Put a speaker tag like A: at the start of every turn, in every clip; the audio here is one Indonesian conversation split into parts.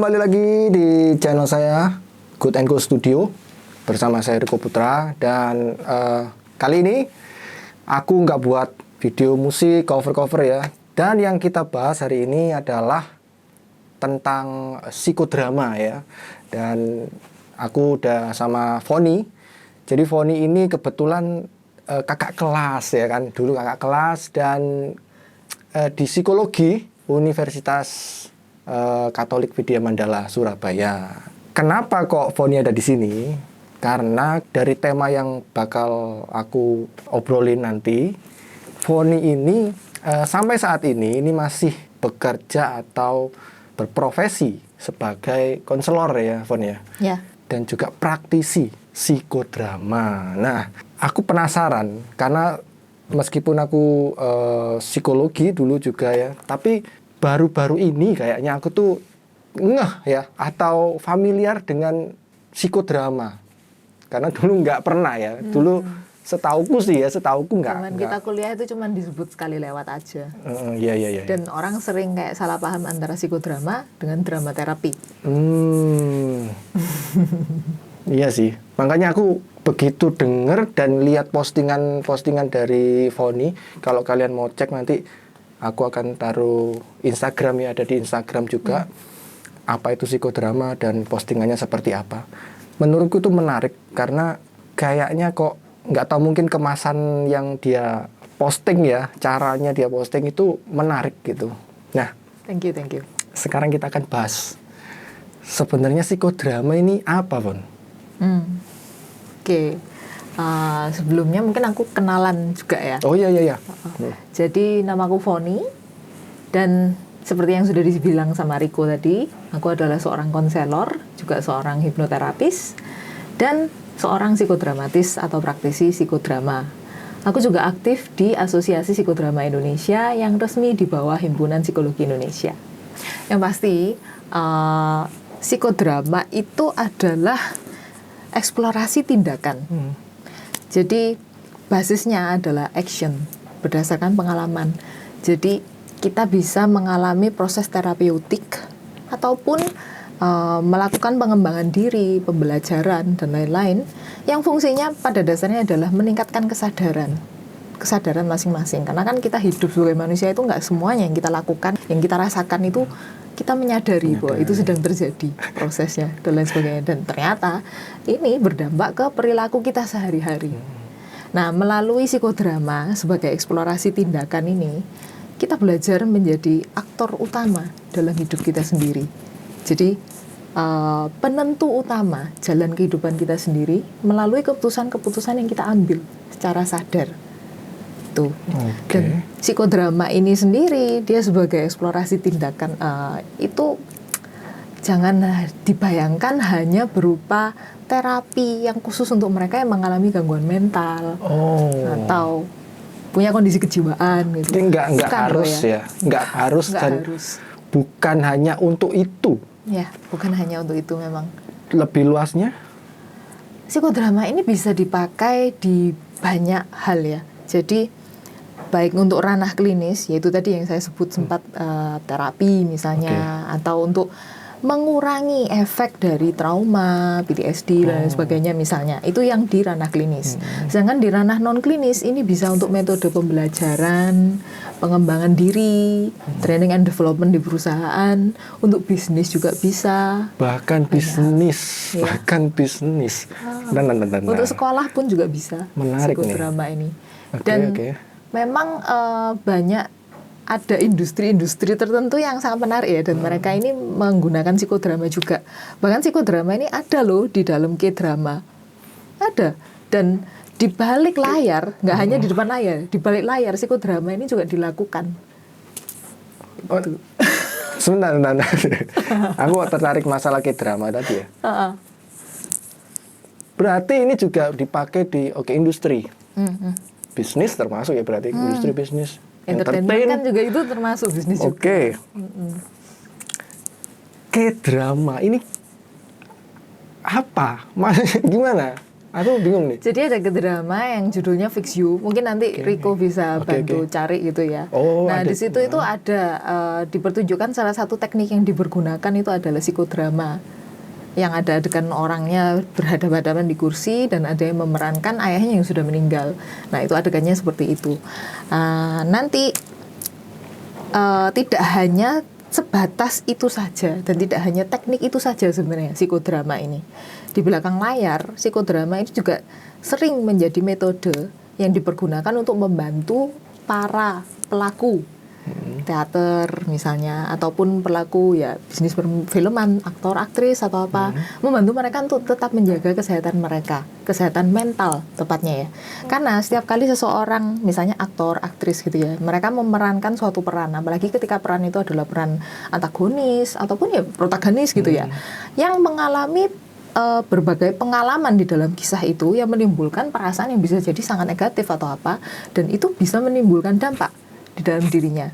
A: kembali lagi di channel saya Good and Go Studio bersama saya Riko Putra. Dan kali ini aku nggak buat video musik cover-cover ya. Dan yang kita bahas hari ini adalah tentang psikodrama ya. Dan aku udah sama Foni. Jadi Foni ini kebetulan kakak kelas ya kan. Dulu kakak kelas dan di psikologi Universitas Katolik Widya Mandala Surabaya. Kenapa kok Foni ada di sini? Karena dari tema yang bakal aku obrolin nanti, Foni ini sampai saat ini masih bekerja atau berprofesi sebagai konselor ya, Fon ya.
B: Ya.
A: Dan juga praktisi psikodrama. Nah, aku penasaran karena meskipun aku psikologi dulu juga ya, tapi baru-baru ini kayaknya aku tuh ngeh ya atau familiar dengan psikodrama. Karena dulu nggak pernah ya. Dulu setauku nggak.
B: Zaman kita kuliah itu cuma disebut sekali lewat aja.
A: Iya.
B: Dan orang sering kayak salah paham antara psikodrama dengan drama terapi.
A: Iya sih. Makanya aku begitu denger dan lihat postingan dari Foni. Kalau kalian mau cek nanti aku akan taruh Instagram ya, ada di Instagram juga. Apa itu psikodrama dan postingannya seperti apa. Menurutku itu menarik karena kayaknya kok nggak tahu, mungkin kemasan yang dia posting ya, caranya dia posting itu menarik gitu. Nah,
B: Thank you.
A: sekarang kita akan bahas sebenarnya psikodrama ini apa, Bon?
B: Oke. Sebelumnya mungkin aku kenalan juga ya.
A: Oh iya.
B: Jadi namaku Foni dan seperti yang sudah dibilang sama Riko tadi, aku adalah seorang konselor, juga seorang hipnoterapis dan seorang psikodramatis atau praktisi psikodrama. Aku juga aktif di Asosiasi Psikodrama Indonesia yang resmi di bawah Himpunan Psikologi Indonesia. Yang pasti psikodrama itu adalah eksplorasi tindakan. Jadi basisnya adalah action berdasarkan pengalaman. Jadi kita bisa mengalami proses terapeutik ataupun melakukan pengembangan diri, pembelajaran dan lain-lain yang fungsinya pada dasarnya adalah meningkatkan kesadaran masing-masing. Karena kan kita hidup sebagai manusia itu nggak semuanya yang kita lakukan, yang kita rasakan itu kita menyadari bahwa itu sedang terjadi prosesnya dan lain sebagainya. Dan ternyata ini berdampak ke perilaku kita sehari-hari. Nah, melalui psikodrama sebagai eksplorasi tindakan ini, kita belajar menjadi aktor utama dalam hidup kita sendiri. Jadi penentu utama jalan kehidupan kita sendiri melalui keputusan-keputusan yang kita ambil secara sadar. Tuh. Dan psikodrama ini sendiri dia sebagai eksplorasi tindakan itu jangan dibayangkan hanya berupa terapi yang khusus untuk mereka yang mengalami gangguan mental atau punya kondisi kejiwaan gitu.
A: Jadi nggak harus ya, nggak harus dan bukan hanya untuk itu.
B: Ya, bukan hanya untuk itu memang.
A: Lebih luasnya?
B: Psikodrama ini bisa dipakai di banyak hal ya. Jadi baik untuk ranah klinis, yaitu tadi yang saya sebut sempat terapi misalnya, atau untuk mengurangi efek dari trauma, PTSD dan sebagainya misalnya. Itu yang di ranah klinis. Sedangkan di ranah non klinis ini bisa untuk metode pembelajaran, pengembangan diri, training and development di perusahaan, untuk bisnis juga bisa.
A: Bahkan bisnis. Nah.
B: Untuk sekolah pun juga bisa.
A: Menarik
B: psikodrama ini. Dan memang banyak ada industri-industri tertentu yang sangat menarik ya, dan mereka ini menggunakan psikodrama juga. Bahkan psikodrama ini ada loh di dalam K-drama. Ada. Dan di balik layar, nggak hanya di depan layar, di balik layar psikodrama ini juga dilakukan.
A: Sebentar. Aku tertarik masalah K-drama tadi ya. Berarti ini juga dipakai di industri. Bisnis termasuk ya berarti, industri bisnis.
B: Entertainment kan juga itu termasuk bisnis juga.
A: K-drama ini apa? Maksudnya gimana? Aku bingung nih.
B: Jadi ada drama yang judulnya Fix You. Mungkin nanti Riko bisa bantu cari gitu ya.
A: Oh,
B: nah,
A: ada.
B: di situ itu ada dipertunjukkan salah satu teknik yang dipergunakan itu adalah psikodrama. Yang ada adegan orangnya berhadapan-hadapan di kursi dan ada yang memerankan ayahnya yang sudah meninggal. Nah, itu adegannya seperti itu. Nanti tidak hanya sebatas itu saja dan tidak hanya teknik itu saja sebenarnya psikodrama ini. Di belakang layar, psikodrama ini juga sering menjadi metode yang dipergunakan untuk membantu para pelaku teater misalnya, ataupun pelaku ya bisnis perfilman, aktor, aktris atau apa, membantu mereka untuk tetap menjaga kesehatan mereka, kesehatan mental tepatnya ya. Karena setiap kali seseorang misalnya aktor, aktris gitu ya, mereka memerankan suatu peran, apalagi ketika peran itu adalah peran antagonis ataupun ya protagonis gitu ya, yang mengalami berbagai pengalaman di dalam kisah itu yang menimbulkan perasaan yang bisa jadi sangat negatif atau apa, dan itu bisa menimbulkan dampak di dalam dirinya.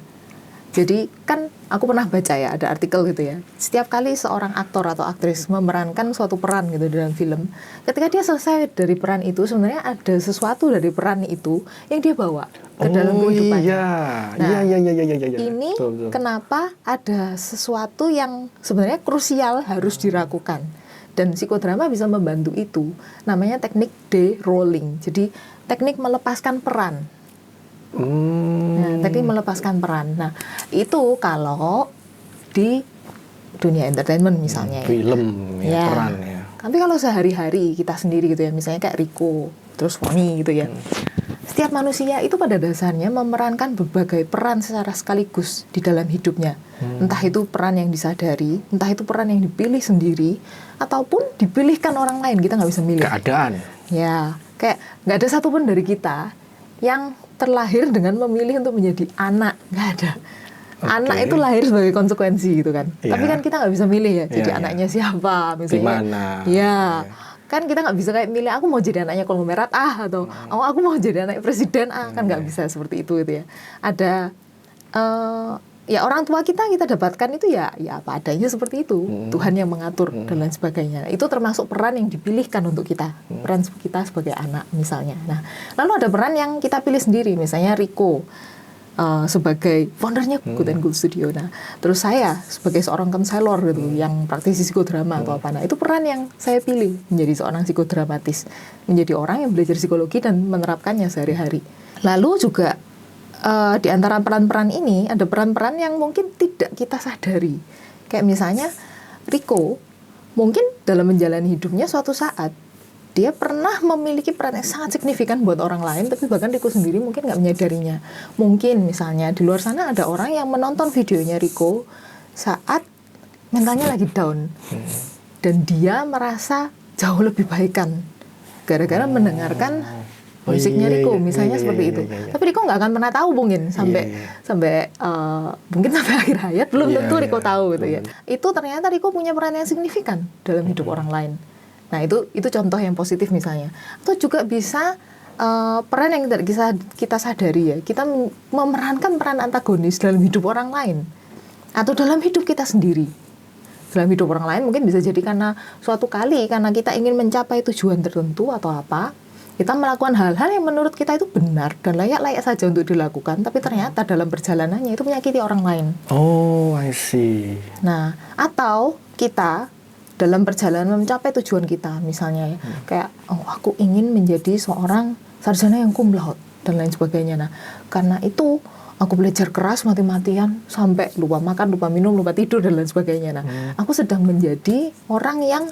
B: Jadi kan aku pernah baca ya, ada artikel gitu ya, setiap kali seorang aktor atau aktris memerankan suatu peran gitu dalam film, ketika dia selesai dari peran itu, sebenarnya ada sesuatu dari peran itu yang dia bawa ke dalam kehidupannya. Nah, ini betul. Kenapa ada sesuatu yang sebenarnya krusial harus dilakukan, dan psikodrama bisa membantu itu, namanya teknik de-rolling. Jadi teknik melepaskan peran. Nah, teknik melepaskan peran. Nah, itu kalau di dunia entertainment misalnya
A: film ya, peran ya.
B: Tapi kalau sehari-hari kita sendiri gitu ya, misalnya kayak Riko, terus Foni gitu ya. Setiap manusia itu pada dasarnya memerankan berbagai peran secara sekaligus di dalam hidupnya. Entah itu peran yang disadari, entah itu peran yang dipilih sendiri, ataupun dipilihkan orang lain, kita nggak bisa milih.
A: Keadaan.
B: Ya, kayak nggak ada satupun dari kita yang terlahir dengan memilih untuk menjadi anak, nggak ada. Anak itu lahir sebagai konsekuensi gitu kan. Tapi kan kita nggak bisa milih ya, jadi anaknya siapa misalnya.
A: Dimana?
B: Ya, kan kita nggak bisa kayak milih aku mau jadi anaknya konglomerat atau aku mau jadi anak presiden kan nggak bisa seperti itu gitu ya. Ada ya orang tua kita dapatkan itu ya apa adanya seperti itu. Tuhan yang mengatur dan lain sebagainya. Itu termasuk peran yang dipilihkan untuk kita, peran kita sebagai anak misalnya. Nah, lalu ada peran yang kita pilih sendiri, misalnya Riko sebagai foundernya Good and Good Studio. Nah, terus saya sebagai seorang konselor gitu, yang praktisi psikodrama atau apa. Nah, itu peran yang saya pilih menjadi seorang psikodramatis, menjadi orang yang belajar psikologi dan menerapkannya sehari-hari. Lalu juga di antara peran-peran ini ada peran-peran yang mungkin tidak kita sadari. Kayak misalnya Riko mungkin dalam menjalani hidupnya suatu saat dia pernah memiliki peran yang sangat signifikan buat orang lain, tapi bahkan Riko sendiri mungkin nggak menyadarinya. Mungkin misalnya di luar sana ada orang yang menonton videonya Riko saat mentalnya lagi down, dan dia merasa jauh lebih baikan gara-gara mendengarkan musiknya Riko, misalnya seperti itu. Tapi Riko nggak akan pernah tahu mungkin sampai mungkin sampai akhir hayat belum tentu Riko tahu gitu ya. Itu ternyata Riko punya peran yang signifikan dalam hidup orang lain. Nah, itu contoh yang positif misalnya. Atau juga bisa peran yang tidak kita sadari ya. Kita memerankan peran antagonis dalam hidup orang lain atau dalam hidup kita sendiri. Dalam hidup orang lain mungkin bisa jadi karena suatu kali karena kita ingin mencapai tujuan tertentu atau apa, kita melakukan hal-hal yang menurut kita itu benar dan layak-layak saja untuk dilakukan, tapi ternyata dalam perjalanannya itu menyakiti orang lain.
A: Oh, I see.
B: Nah, atau kita dalam perjalanan mencapai tujuan kita, misalnya ya, kayak aku ingin menjadi seorang sarjana yang cum laude dan lain sebagainya. Nah, karena itu aku belajar keras mati-matian sampai lupa makan, lupa minum, lupa tidur dan lain sebagainya. Nah, aku sedang menjadi orang yang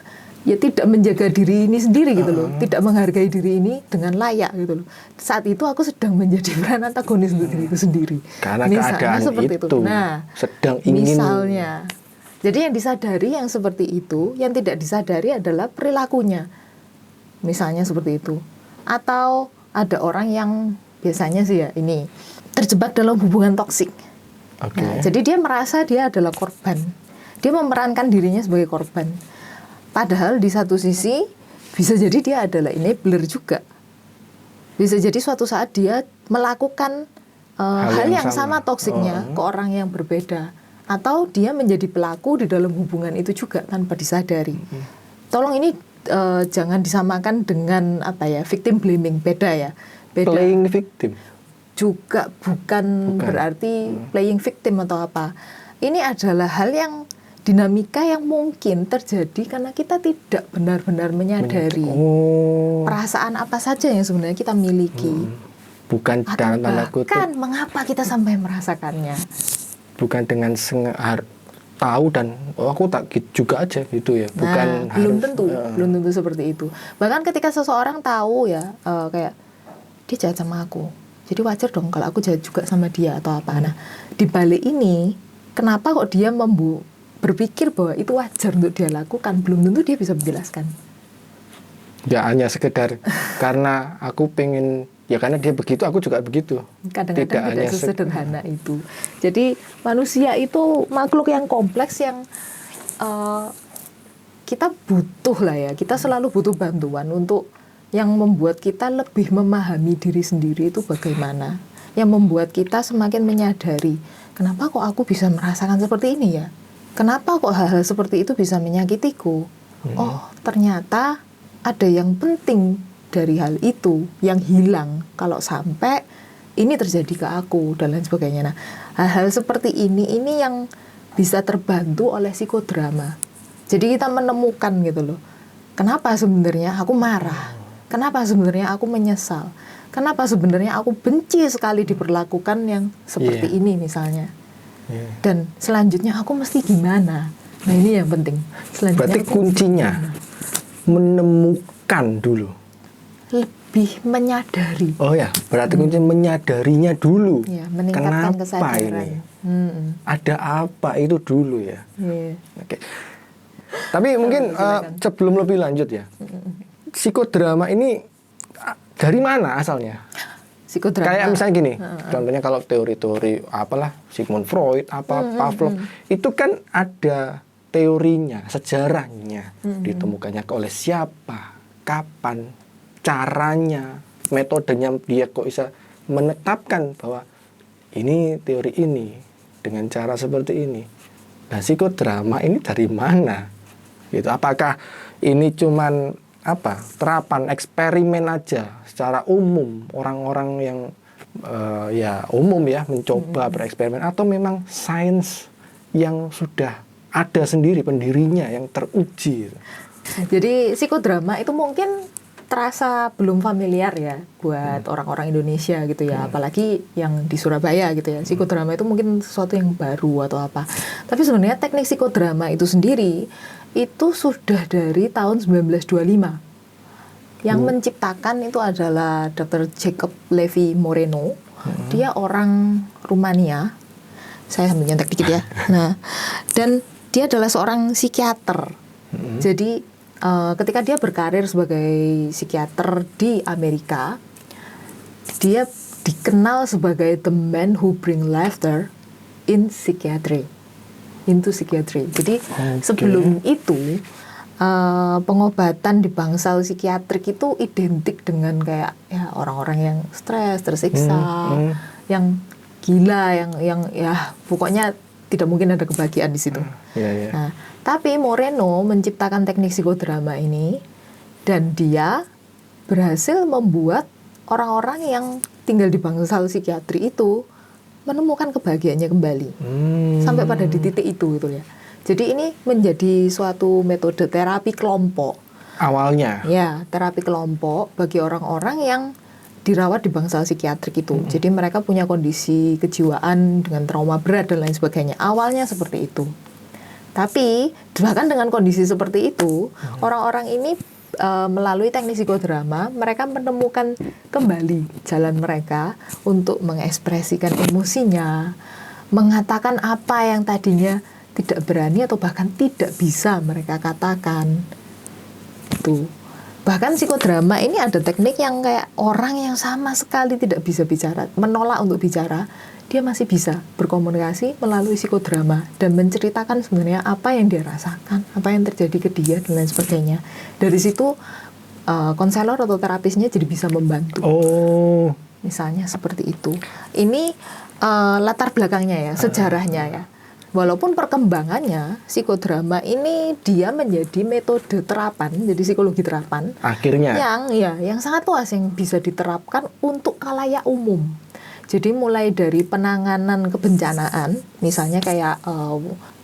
B: ya tidak menjaga diri ini sendiri gitu loh, tidak menghargai diri ini dengan layak gitu loh. Saat itu aku sedang menjadi peran antagonis untuk diriku sendiri.
A: Karena
B: misalnya
A: keadaan
B: seperti itu. Nah,
A: sedang ingin.
B: Misalnya, jadi yang disadari yang seperti itu, yang tidak disadari adalah perilakunya. Misalnya seperti itu. Atau ada orang yang biasanya sih ya ini terjebak dalam hubungan toksik. Nah, jadi dia merasa dia adalah korban. Dia memerankan dirinya sebagai korban. Padahal di satu sisi bisa jadi dia adalah enabler juga. Bisa jadi suatu saat dia melakukan hal yang sama toksiknya ke orang yang berbeda. Atau dia menjadi pelaku di dalam hubungan itu juga tanpa disadari. Tolong ini jangan disamakan dengan apa ya, victim blaming, beda ya, beda.
A: Playing victim
B: Juga bukan berarti playing victim atau apa. Ini adalah hal yang dinamika yang mungkin terjadi karena kita tidak benar-benar menyadari perasaan apa saja yang sebenarnya kita miliki.
A: Bukan
B: Atau
A: dalam tanda kutip,
B: bahkan mengapa kita sampai merasakannya.
A: bukan dengan tahu dan aku tak gitu juga aja gitu ya. Bukan
B: belum
A: harus,
B: belum tentu seperti itu. Bahkan ketika seseorang tahu ya, kayak dia jahat sama aku, jadi wajar dong kalau aku jahat juga sama dia atau apa. Nah, di balik ini, kenapa kok dia berpikir bahwa itu wajar untuk dia lakukan? Belum tentu dia bisa menjelaskan.
A: Ya hanya sekedar karena aku pengen, ya karena dia begitu, aku juga begitu.
B: Kadang-kadang tidak sesederhana itu. Jadi manusia itu makhluk yang kompleks yang kita butuh lah ya. Kita selalu butuh bantuan untuk yang membuat kita lebih memahami diri sendiri itu bagaimana. Yang membuat kita semakin menyadari, kenapa kok aku bisa merasakan seperti ini ya? Kenapa kok hal-hal seperti itu bisa menyakitiku? Oh, ternyata ada yang penting dari hal itu yang hilang kalau sampai ini terjadi ke aku dan lain sebagainya. Nah, hal-hal seperti ini yang bisa terbantu oleh psikodrama. Jadi kita menemukan gitu loh, kenapa sebenarnya aku marah, kenapa sebenarnya aku menyesal, kenapa sebenarnya aku benci sekali diperlakukan yang seperti ini misalnya. Dan selanjutnya aku mesti gimana? Nah, ini yang penting. Selanjutnya
A: berarti kuncinya menemukan dulu.
B: Lebih menyadari.
A: Oh ya, berarti kuncinya menyadarinya dulu.
B: Ya, meningkatkan
A: Kenapa
B: kesadaran.
A: ini? Ada apa itu dulu ya?
B: Yeah.
A: Oke. Tapi mungkin sebelum lebih lanjut ya, psikodrama ini dari mana asalnya?
B: Psikodrama.
A: Kayak misalnya gini, contohnya kalau teori-teori apalah Sigmund Freud, Pavlov, itu kan ada teorinya, sejarahnya, ditemukannya oleh siapa, kapan, caranya, metodenya dia kok bisa menetapkan bahwa ini teori ini dengan cara seperti ini. Nah, psikodrama ini dari mana? Gitu. Apakah ini cuman terapan eksperimen aja secara umum orang-orang yang umum ya mencoba bereksperimen, atau memang sains yang sudah ada sendiri pendirinya yang teruji?
B: Jadi psikodrama itu mungkin terasa belum familiar ya buat orang-orang Indonesia gitu ya, apalagi yang di Surabaya gitu ya. Psikodrama itu mungkin sesuatu yang baru atau apa. Tapi sebenarnya teknik psikodrama itu sendiri itu sudah dari tahun 1925. Yang menciptakan itu adalah Dr. Jacob Levi Moreno. Dia orang Rumania. Saya sambil nyontek dikit ya. Nah, dan dia adalah seorang psikiater. Jadi ketika dia berkarir sebagai psikiater di Amerika, dia dikenal sebagai the man who bring laughter into psychiatry. Jadi sebelum itu pengobatan di bangsal psikiatrik itu identik dengan kayak ya orang-orang yang stres, tersiksa, yang gila, yang ya pokoknya tidak mungkin ada kebahagiaan di situ. Nah, tapi Moreno menciptakan teknik psikodrama ini dan dia berhasil membuat orang-orang yang tinggal di bangsal psikiatri itu menemukan kebahagiaannya kembali sampai pada di titik itu gitu ya. Jadi ini menjadi suatu metode terapi kelompok
A: awalnya.
B: Ya, terapi kelompok bagi orang-orang yang dirawat di bangsal psikiatrik itu. Jadi mereka punya kondisi kejiwaan dengan trauma berat dan lain sebagainya. Awalnya seperti itu. Tapi bahkan dengan kondisi seperti itu, orang-orang ini melalui teknik psikodrama, mereka menemukan kembali jalan mereka untuk mengekspresikan emosinya, mengatakan apa yang tadinya tidak berani atau bahkan tidak bisa mereka katakan. Itu. Bahkan psikodrama ini ada teknik yang kayak orang yang sama sekali tidak bisa bicara, menolak untuk bicara, dia masih bisa berkomunikasi melalui psikodrama dan menceritakan sebenarnya apa yang dia rasakan, apa yang terjadi ke dia dan lain sebagainya. Dari situ konselor atau terapisnya jadi bisa membantu. Misalnya seperti itu. Ini latar belakangnya ya, sejarahnya ya. walaupun perkembangannya psikodrama ini dia menjadi metode terapan, jadi psikologi terapan
A: Akhirnya.
B: yang sangat luas yang bisa diterapkan untuk khalayak umum. Jadi mulai dari penanganan kebencanaan, misalnya kayak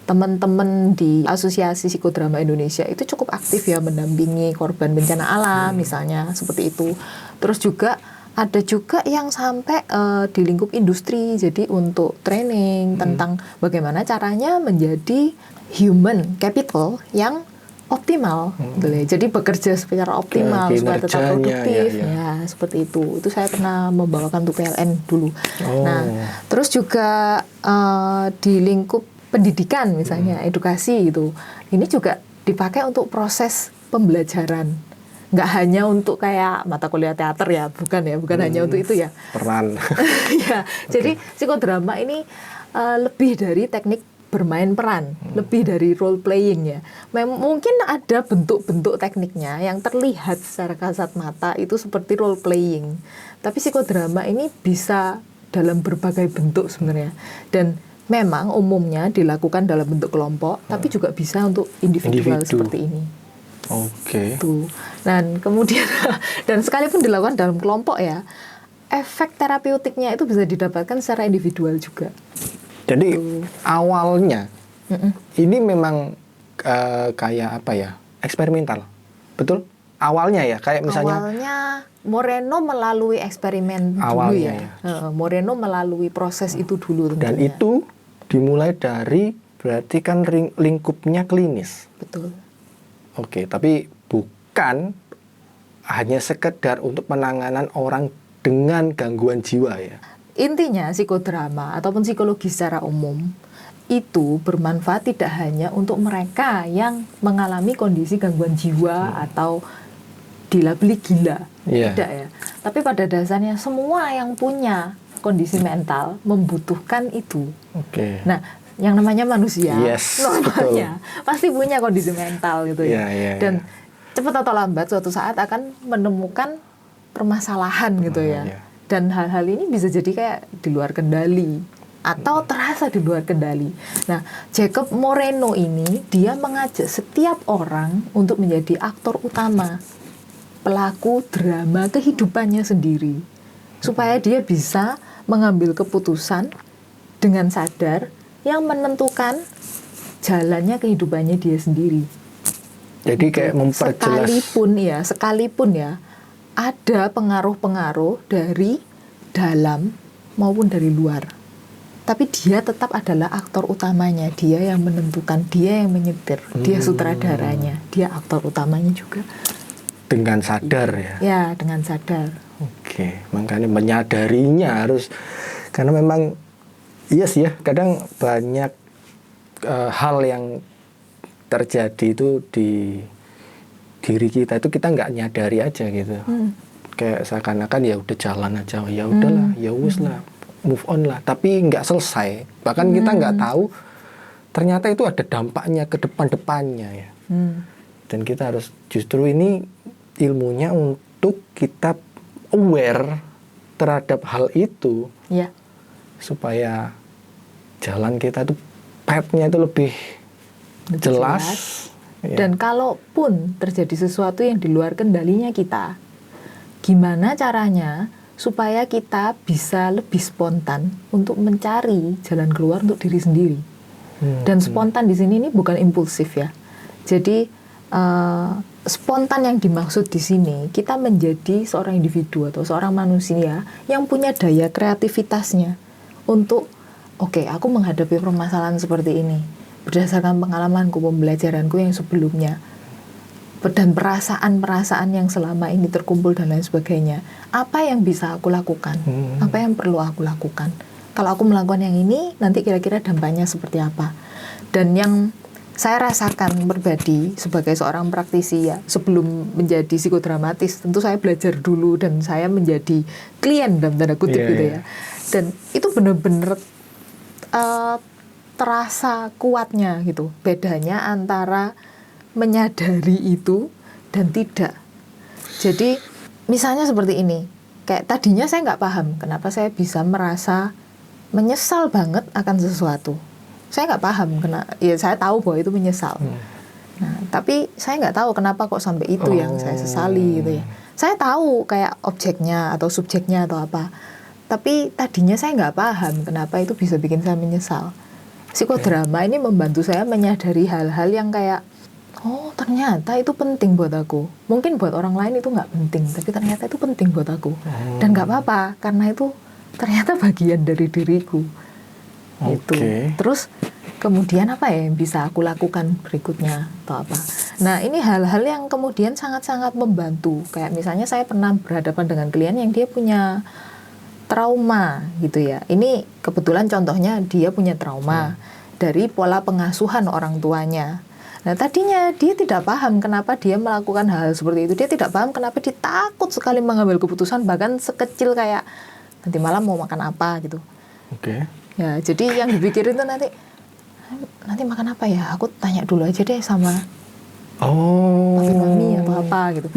B: teman-teman di Asosiasi Psikodrama Indonesia itu cukup aktif ya mendampingi korban bencana alam, misalnya seperti itu. Terus juga ada juga yang sampai di lingkup industri, jadi untuk training tentang bagaimana caranya menjadi human capital yang optimal, gitu ya. Jadi bekerja secara optimal supaya tetap produktif, ya seperti itu. Itu saya pernah membawakan untuk PLN dulu. Nah, terus juga di lingkup pendidikan, misalnya edukasi gitu, ini juga dipakai untuk proses pembelajaran. Nggak hanya untuk kayak mata kuliah teater ya, bukan hanya untuk itu ya.
A: Peran.
B: Ya, jadi psikodrama ini lebih dari teknik bermain peran, lebih dari role playing ya. Mungkin ada bentuk-bentuk tekniknya yang terlihat secara kasat mata itu seperti role playing. Tapi psikodrama ini bisa dalam berbagai bentuk sebenarnya. Dan memang umumnya dilakukan dalam bentuk kelompok, tapi juga bisa untuk individual seperti ini.
A: Oke.
B: Tuh. Dan kemudian dan sekalipun dilakukan dalam kelompok ya, efek terapeutiknya itu bisa didapatkan secara individual juga.
A: Jadi awalnya ini memang kayak apa ya, eksperimental, betul? Awalnya ya, kayak misalnya.
B: Awalnya Moreno melalui eksperimen dulu ya. Moreno melalui proses itu dulu tentunya.
A: Dan itu dimulai dari berarti kan lingkupnya klinis.
B: Betul.
A: Oke, tapi bukan hanya sekedar untuk penanganan orang dengan gangguan jiwa ya.
B: Intinya psikodrama ataupun psikologi secara umum itu bermanfaat tidak hanya untuk mereka yang mengalami kondisi gangguan jiwa atau dilabeli gila, tidak ya. Tapi pada dasarnya semua yang punya kondisi mental membutuhkan itu.
A: Oke.
B: Nah, yang namanya manusia,
A: betul.
B: normalnya pasti punya kondisi mental gitu ya. Dan cepat atau lambat suatu saat akan menemukan permasalahan gitu ya. Dan hal-hal ini bisa jadi kayak di luar kendali atau terasa di luar kendali. Nah, Jacob Moreno ini dia mengajak setiap orang untuk menjadi aktor utama, pelaku drama kehidupannya sendiri, supaya dia bisa mengambil keputusan dengan sadar yang menentukan jalannya kehidupannya dia sendiri.
A: Jadi kayak memperjelas.
B: Sekalipun ya ada pengaruh-pengaruh dari dalam maupun dari luar. Tapi dia tetap adalah aktor utamanya, dia yang menentukan, dia yang menyetir, dia sutradaranya, dia aktor utamanya juga.
A: Dengan sadar ya?
B: Ya, dengan sadar.
A: Oke, makanya menyadarinya harus, karena memang iya sih ya, kadang banyak hal yang terjadi itu di diri kita itu kita nggak nyadari aja gitu. Kayak seakan-akan ya udah jalan aja, ya udahlah, ya wis lah, move on lah. Tapi nggak selesai. Bahkan kita nggak tahu ternyata itu ada dampaknya ke depan-depannya ya. Dan kita harus justru ini ilmunya untuk kita aware terhadap hal itu,
B: ya.
A: Supaya jalan kita tuh path-nya itu lebih jelas. Ya.
B: Dan kalaupun terjadi sesuatu yang di luar kendalinya kita, gimana caranya supaya kita bisa lebih spontan untuk mencari jalan keluar untuk diri sendiri. Dan spontan di sini ini bukan impulsif ya. Jadi spontan yang dimaksud di sini kita menjadi seorang individu atau seorang manusia yang punya daya kreativitasnya untuk oke, aku menghadapi permasalahan seperti ini berdasarkan pengalamanku, pembelajaranku yang sebelumnya, dan perasaan-perasaan yang selama ini terkumpul dan lain sebagainya. Apa yang bisa aku lakukan? Apa yang perlu aku lakukan? Kalau aku melakukan yang ini, nanti kira-kira dampaknya seperti apa? Dan yang saya rasakan pribadi sebagai seorang praktisi ya, sebelum menjadi psikodramatis, tentu saya belajar dulu dan saya menjadi klien dalam tanda kutip gitu ya. Dan itu benar-benar terasa kuatnya gitu, bedanya antara menyadari itu dan tidak. Jadi misalnya seperti ini, kayak tadinya saya nggak paham kenapa saya bisa merasa menyesal banget akan sesuatu. Saya nggak paham ya saya tahu bahwa itu menyesal. Nah, tapi saya nggak tahu kenapa kok sampai itu yang saya sesali gitu ya. Saya tahu kayak objeknya atau subjeknya atau apa. Tapi tadinya saya nggak paham kenapa itu bisa bikin saya menyesal. Psikodrama ini membantu saya menyadari hal-hal yang kayak, oh ternyata itu penting buat aku. Mungkin buat orang lain itu nggak penting, tapi ternyata itu penting buat aku. Dan nggak apa-apa, karena itu ternyata bagian dari diriku. Gitu. Terus kemudian apa ya yang bisa aku lakukan berikutnya atau apa. Nah ini hal-hal yang kemudian sangat-sangat membantu. Kayak misalnya saya pernah berhadapan dengan klien yang dia punya trauma gitu ya. Ini kebetulan contohnya dia punya trauma dari pola pengasuhan orang tuanya. Nah tadinya dia tidak paham kenapa dia melakukan hal seperti itu. Dia tidak paham kenapa dia takut sekali mengambil keputusan, bahkan sekecil kayak nanti malam mau makan apa gitu. Ya jadi yang dipikirin tuh nanti makan apa ya? Aku tanya dulu aja deh sama papi mami atau apa gitu.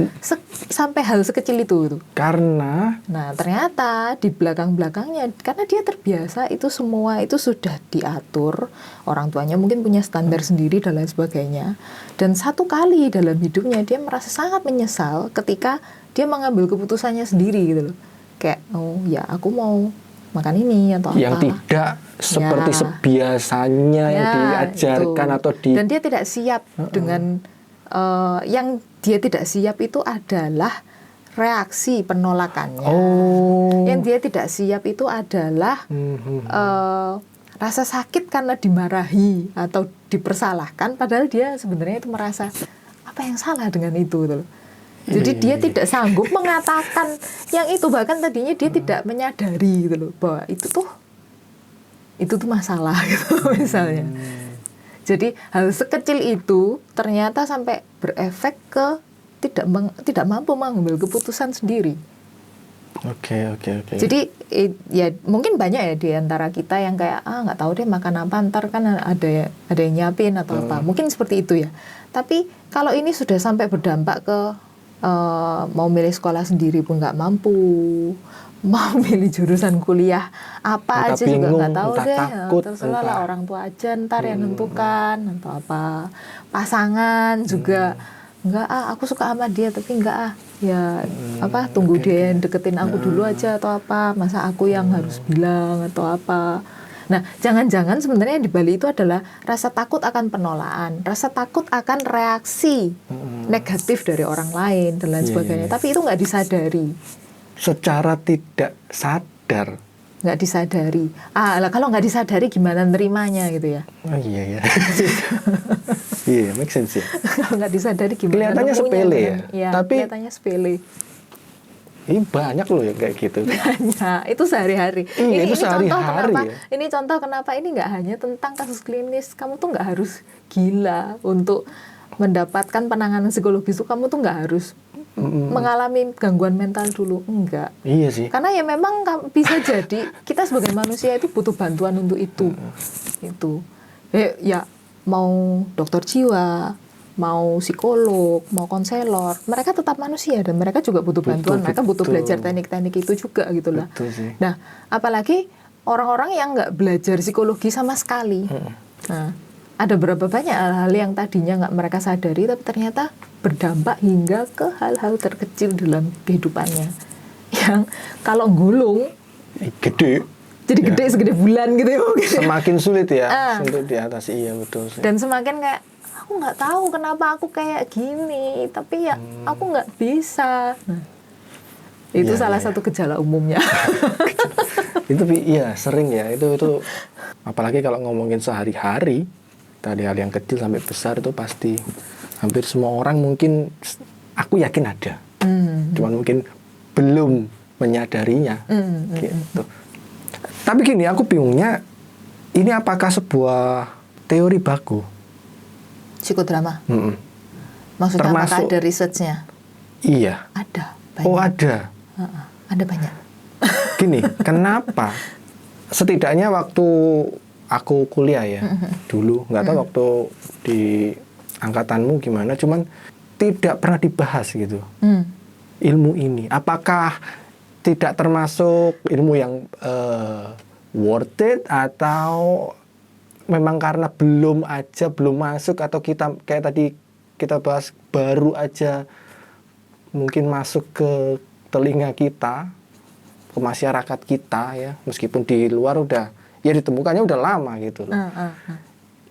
B: Sampai hal sekecil itu gitu.
A: Karena
B: nah ternyata di belakang-belakangnya karena dia terbiasa itu semua itu sudah diatur, orang tuanya mungkin punya standar sendiri dan lain sebagainya. Dan satu kali dalam hidupnya dia merasa sangat menyesal ketika dia mengambil keputusannya sendiri gitu loh. Kayak oh ya aku mau makan ini atau
A: yang
B: apa.
A: tidak seperti sebiasanya yang diajarkan
B: itu.
A: atau
B: Dan dia tidak siap dengan yang dia tidak siap itu adalah reaksi penolakannya. Yang dia tidak siap itu adalah rasa sakit karena dimarahi atau dipersalahkan, padahal dia sebenarnya itu merasa apa yang salah dengan itu gitu loh. Jadi dia tidak sanggup mengatakan yang itu, bahkan tadinya dia tidak menyadari gitu loh bahwa itu tuh masalah gitu misalnya. Jadi hal sekecil itu ternyata sampai berefek ke tidak mampu mengambil keputusan sendiri.
A: Oke.
B: Jadi ya mungkin banyak ya di antara kita yang kayak nggak tahu deh makan apa, ntar kan ada yang nyiapin atau apa. Mungkin seperti itu ya. Tapi kalau ini sudah sampai berdampak ke mau milih sekolah sendiri pun nggak mampu, mau milih jurusan kuliah apa
A: entah
B: aja
A: bingung,
B: juga nggak tahu deh,
A: takut,
B: terserah lah orang tua aja ntar yang nentukan atau apa. Pasangan juga nggak aku suka sama dia tapi nggak ya tunggu dia yang deketin aku dulu aja atau apa, masa aku yang harus bilang atau apa. Nah, jangan-jangan sebenarnya yang di Bali itu adalah rasa takut akan penolakan, rasa takut akan reaksi negatif dari orang lain dan lain sebagainya. Tapi itu nggak disadari.
A: Secara tidak sadar.
B: Nggak disadari. Lah kalau nggak disadari gimana nerimanya gitu ya?
A: Oh iya. Iya, make sense ya.
B: Kalau nggak disadari gimana?
A: Kelihatannya sepele ya. Tapi
B: kelihatannya sepele.
A: Ini banyak loh ya kayak gitu.
B: Banyak, itu sehari-hari.
A: Iya, itu sehari-hari
B: contoh kenapa,
A: ya.
B: Ini contoh kenapa ini nggak hanya tentang kasus klinis. Kamu tuh nggak harus gila untuk mendapatkan penanganan psikologis. Kamu tuh nggak harus mengalami gangguan mental dulu. Enggak.
A: Iya sih.
B: Karena ya memang bisa jadi kita sebagai manusia itu butuh bantuan untuk itu. Itu. Ya mau dokter jiwa, mau psikolog, mau konselor, mereka tetap manusia dan mereka juga butuh bantuan. Mereka butuh belajar teknik-teknik itu juga gitu lah. Nah, apalagi orang-orang yang nggak belajar psikologi sama sekali. Nah, ada berapa banyak hal-hal yang tadinya nggak mereka sadari, tapi ternyata berdampak hingga ke hal-hal terkecil dalam kehidupannya. Yang kalau gulung,
A: gede.
B: Jadi gede segede bulan gitu ya.
A: Semakin sulit ya untuk diatasi, iya betul sih.
B: Dan semakin kayak aku nggak tahu kenapa aku kayak gini, tapi ya aku nggak bisa. Nah, itu salah satu gejala umumnya.
A: Itu iya sering ya, itu apalagi kalau ngomongin sehari-hari, dari hal yang kecil sampai besar itu pasti hampir semua orang mungkin, aku yakin ada, cuman mungkin belum menyadarinya, gitu. Tapi gini, aku bingungnya, ini apakah sebuah teori baku?
B: Psikodrama. Maksudnya apakah ada research-nya?
A: Iya.
B: Ada. Banyak.
A: Oh ada.
B: Ada banyak.
A: Gini, kenapa? Setidaknya waktu aku kuliah ya, dulu nggak tahu waktu di angkatanmu gimana, cuman tidak pernah dibahas gitu. Ilmu ini, apakah tidak termasuk ilmu yang worth it atau memang karena belum masuk, atau kita kayak tadi kita bahas baru aja mungkin masuk ke telinga kita, ke masyarakat kita ya, meskipun di luar udah ya ditemukannya udah lama gitu loh.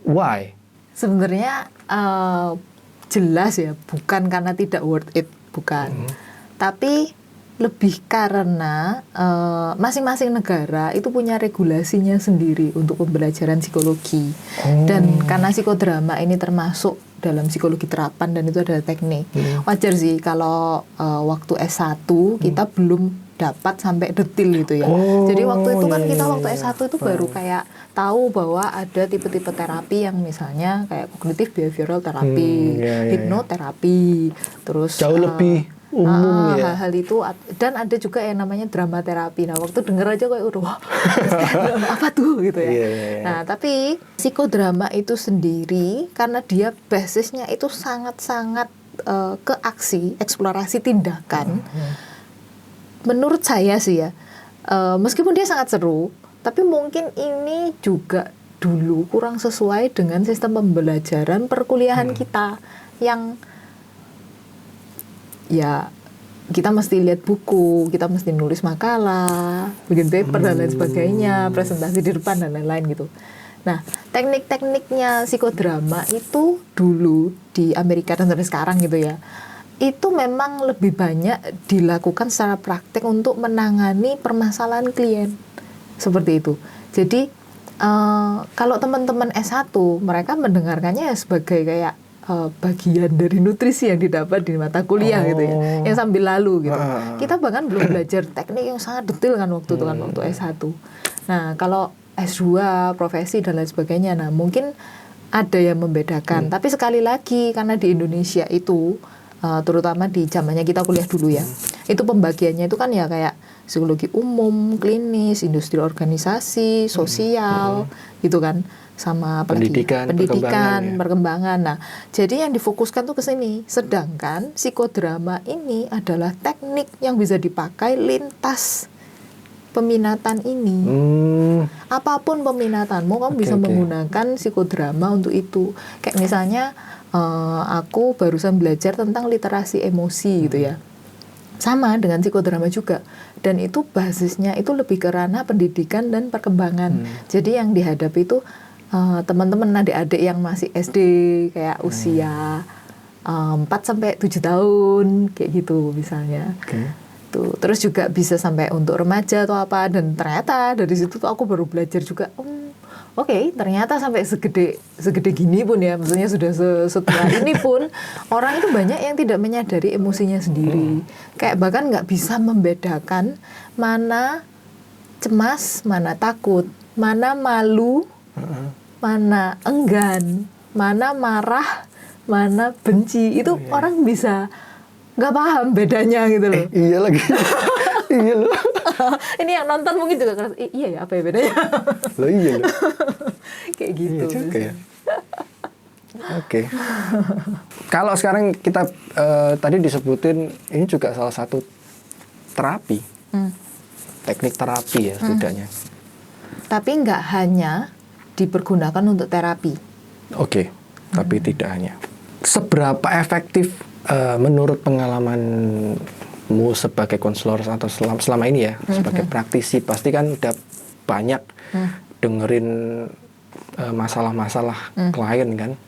A: Why?
B: Sebenarnya jelas ya, bukan karena tidak worth it, bukan. Tapi lebih karena masing-masing negara itu punya regulasinya sendiri untuk pembelajaran psikologi. Dan karena psikodrama ini termasuk dalam psikologi terapan dan itu adalah teknik. Wajar sih kalau waktu S1 kita belum dapat sampai detil gitu ya. Jadi waktu itu kan kita waktu S1 itu baru kayak tahu bahwa ada tipe-tipe terapi yang misalnya kayak kognitif behavioral terapi, hipnoterapi, terus
A: jauh lebih umum ya.
B: Hal-hal itu, dan ada juga yang namanya drama terapi. Nah, waktu denger aja kayak udah wah, apa tuh gitu ya. Nah, tapi psikodrama itu sendiri karena dia basisnya itu sangat-sangat ke aksi, eksplorasi tindakan. Menurut saya sih ya, meskipun dia sangat seru, tapi mungkin ini juga dulu kurang sesuai dengan sistem pembelajaran perkuliahan kita yang ya kita mesti lihat buku, kita mesti nulis makalah, bikin paper dan lain sebagainya, presentasi di depan dan lain-lain gitu. Nah, teknik-tekniknya psikodrama itu dulu di Amerika dan sampai sekarang gitu ya, itu memang lebih banyak dilakukan secara praktek untuk menangani permasalahan klien. Seperti itu. Jadi, kalau teman-teman S1, mereka mendengarkannya sebagai kayak bagian dari nutrisi yang didapat di mata kuliah gitu ya, yang sambil lalu gitu. Kita bahkan belum belajar teknik yang sangat detail kan waktu itu kan waktu S1. Nah, kalau S2, profesi dan lain sebagainya, nah mungkin ada yang membedakan. Tapi sekali lagi karena di Indonesia itu terutama di zamannya kita kuliah dulu ya, itu pembagiannya itu kan ya kayak psikologi umum, klinis, industri organisasi, sosial, gitu kan, sama
A: pendidikan,
B: perkembangan. Nah, jadi yang difokuskan tuh ke sini. Sedangkan psikodrama ini adalah teknik yang bisa dipakai lintas peminatan ini. Apapun peminatanmu, kamu bisa menggunakan psikodrama untuk itu. Kayak misalnya aku barusan belajar tentang literasi emosi gitu ya. Sama dengan psikodrama juga. Dan itu basisnya itu lebih ke ranah pendidikan dan perkembangan. Jadi yang dihadapi itu teman-teman adik-adik yang masih SD kayak usia 4 sampai 7 tahun kayak gitu misalnya. Tuh, terus juga bisa sampai untuk remaja atau apa, dan ternyata dari situ tuh aku baru belajar juga. Ternyata sampai segede gini pun ya, maksudnya sudah setelah ini pun orang itu banyak yang tidak menyadari emosinya sendiri. Kayak bahkan nggak bisa membedakan mana cemas, mana takut, mana malu, mana enggan, mana marah, mana benci. Itu orang bisa nggak paham bedanya gitu loh.
A: Iya lagi. Iya loh.
B: Ini yang nonton mungkin juga keras. Iya ya, apa ya bedanya?
A: Loh iya loh.
B: Kayak gitu.
A: Iya juga ya. Oke. Kalau sekarang kita tadi disebutin ini juga salah satu terapi. Teknik terapi ya setidaknya.
B: Tapi nggak hanya dipergunakan untuk terapi.
A: Oke. Tapi tidak hanya. Seberapa efektif menurut pengalamanmu sebagai konselor atau selama ini ya, sebagai praktisi, pasti kan udah banyak dengerin masalah-masalah klien kan?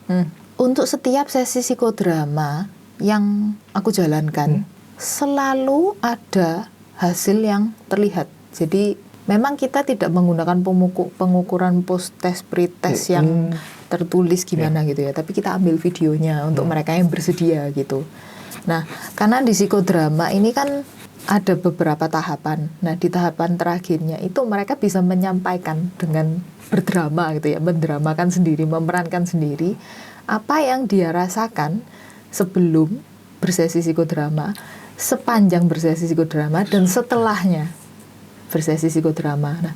B: Untuk setiap sesi psikodrama yang aku jalankan, selalu ada hasil yang terlihat. Jadi memang kita tidak menggunakan pengukuran post-test, pre-test yang tertulis gimana gitu ya, tapi kita ambil videonya untuk mereka yang bersedia gitu. Nah, karena di psikodrama ini kan ada beberapa tahapan. Nah, di tahapan terakhirnya itu mereka bisa menyampaikan dengan berdrama gitu ya, mendramakan sendiri, memerankan sendiri apa yang dia rasakan sebelum bersesi psikodrama, sepanjang bersesi psikodrama, dan setelahnya bersesi psikodrama. Nah,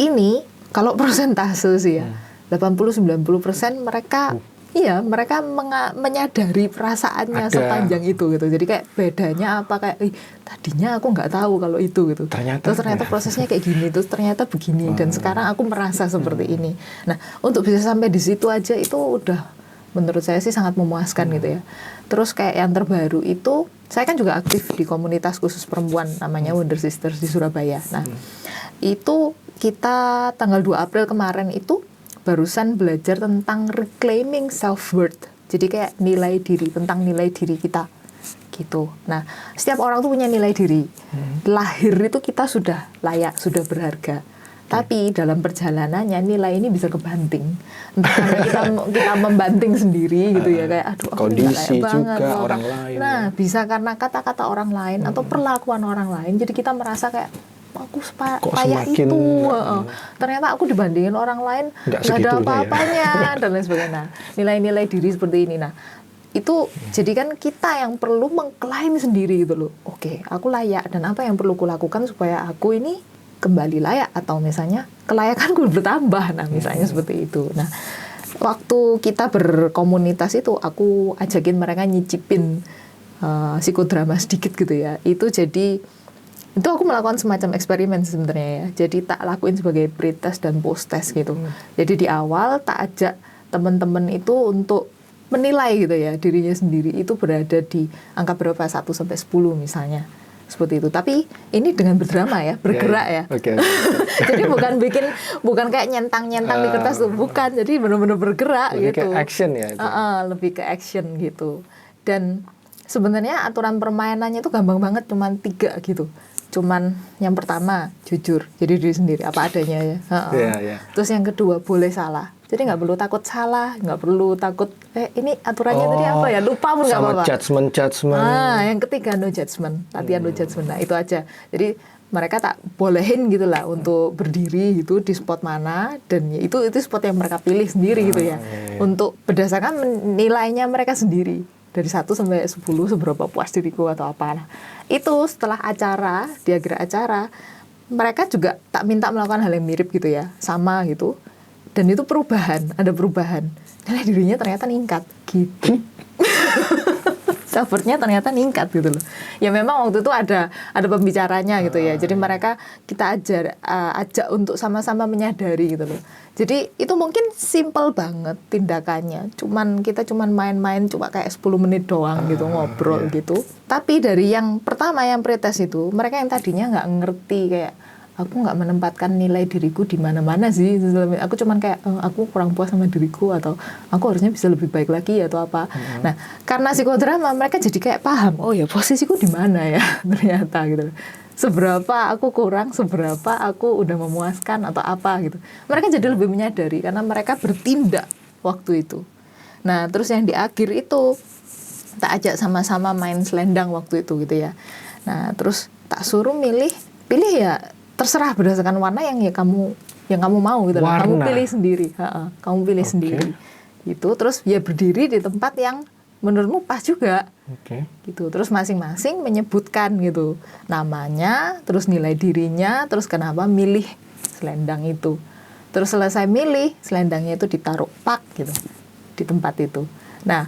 B: ini kalau persentase sih ya, 80-90% mereka Iya, mereka menyadari perasaannya
A: Ada.
B: sepanjang itu gitu. Jadi kayak bedanya apa kayak tadinya aku nggak tahu kalau itu gitu.
A: Ternyata
B: Prosesnya kayak gini, terus ternyata begini dan sekarang aku merasa seperti ini. Nah, untuk bisa sampai di situ aja itu udah menurut saya sih sangat memuaskan gitu ya. Terus kayak yang terbaru itu saya kan juga aktif di komunitas khusus perempuan namanya Wonder Sisters di Surabaya. Nah, itu kita tanggal 2 April kemarin itu barusan belajar tentang reclaiming self-worth. Jadi kayak nilai diri, tentang nilai diri kita gitu. Nah, setiap orang tuh punya nilai diri. Lahir itu kita sudah layak, sudah berharga. Tapi dalam perjalanannya nilai ini bisa kebanting. Entah karena kita membanting sendiri gitu ya, kayak aduh aku nggak
A: kondisi
B: layak banget
A: juga
B: loh.
A: orang lain.
B: Nah, bisa karena kata-kata orang lain atau perlakuan orang lain. Jadi kita merasa kayak aku
A: Kok
B: payah
A: semakin,
B: itu. Ternyata aku dibandingin orang lain
A: nggak
B: nggak ada
A: segitunya
B: apa-apanya dan lain sebagainya. Nah, nilai-nilai diri seperti ini. Nah, itu jadi kan kita yang perlu mengklaim sendiri gitu loh. Oke, aku layak dan apa yang perlu kulakukan supaya aku ini kembali layak atau misalnya kelayakanku bertambah. Nah, misalnya seperti itu. Nah, waktu kita berkomunitas itu aku ajakin mereka nyicipin psikodrama sedikit gitu ya. Itu aku melakukan semacam eksperimen sebenarnya ya. Jadi tak lakuin sebagai pre-test dan post-test gitu. Jadi di awal tak ajak teman-teman itu untuk menilai gitu ya dirinya sendiri itu berada di angka berapa 1 sampai 10 misalnya. Seperti itu. Tapi ini dengan berdrama ya, bergerak ya.
A: Oke.
B: Jadi bukan kayak nyentang-nyentang di kertas tuh, bukan. Jadi benar-benar bergerak
A: Lebih
B: gitu.
A: ke action ya itu.
B: Lebih ke action gitu. Dan sebenarnya aturan permainannya itu gampang banget, cuman 3 gitu. Cuman yang pertama jujur, jadi diri sendiri apa adanya ya.
A: Iya.
B: Terus yang kedua boleh salah, jadi nggak perlu takut salah, nggak perlu takut ini aturannya tadi apa ya, lupa pun nggak apa-apa.
A: Sama judgement.
B: Yang ketiga no judgment, latihan no judgment. Nah itu aja. Jadi mereka tak bolehin gitu lah untuk berdiri gitu di spot mana dan itu spot yang mereka pilih sendiri gitu ya. Untuk berdasarkan nilainya mereka sendiri. Dari 1 sampai 10 seberapa puas diriku atau apa. Nah, itu setelah acara, di akhir acara, mereka juga tak minta melakukan hal yang mirip gitu ya, sama gitu. Dan itu ada perubahan. Nilai dirinya ternyata meningkat gitu. Self-worth-nya ternyata meningkat gitu loh. Ya memang waktu itu ada pembicaranya gitu ya. Jadi mereka kita ajak untuk sama-sama menyadari gitu loh. Jadi itu mungkin simple banget tindakannya. Kita cuman main-main cuma kayak 10 menit doang gitu ngobrol gitu. Tapi dari yang pertama yang pretest itu, mereka yang tadinya nggak ngerti kayak aku nggak menempatkan nilai diriku di mana-mana sih. Aku cuman kayak aku kurang puas sama diriku atau aku harusnya bisa lebih baik lagi atau apa. Nah, karena psikodrama mereka jadi kayak paham, oh ya posisiku di mana ya ternyata gitu. Seberapa aku kurang, seberapa aku udah memuaskan atau apa gitu. Mereka jadi lebih menyadari karena mereka bertindak waktu itu. Nah, terus yang di akhir itu tak ajak sama-sama main selendang waktu itu gitu ya. Nah, terus tak suruh pilih ya terserah berdasarkan warna yang kamu mau gitu loh. Kamu pilih sendiri. Kamu pilih sendiri. Gitu. Terus ya berdiri di tempat yang menurutmu pas juga. Gitu. Terus masing-masing menyebutkan gitu namanya, terus nilai dirinya, terus kenapa milih selendang itu. Terus selesai milih, selendangnya itu ditaruh pak gitu di tempat itu. Nah,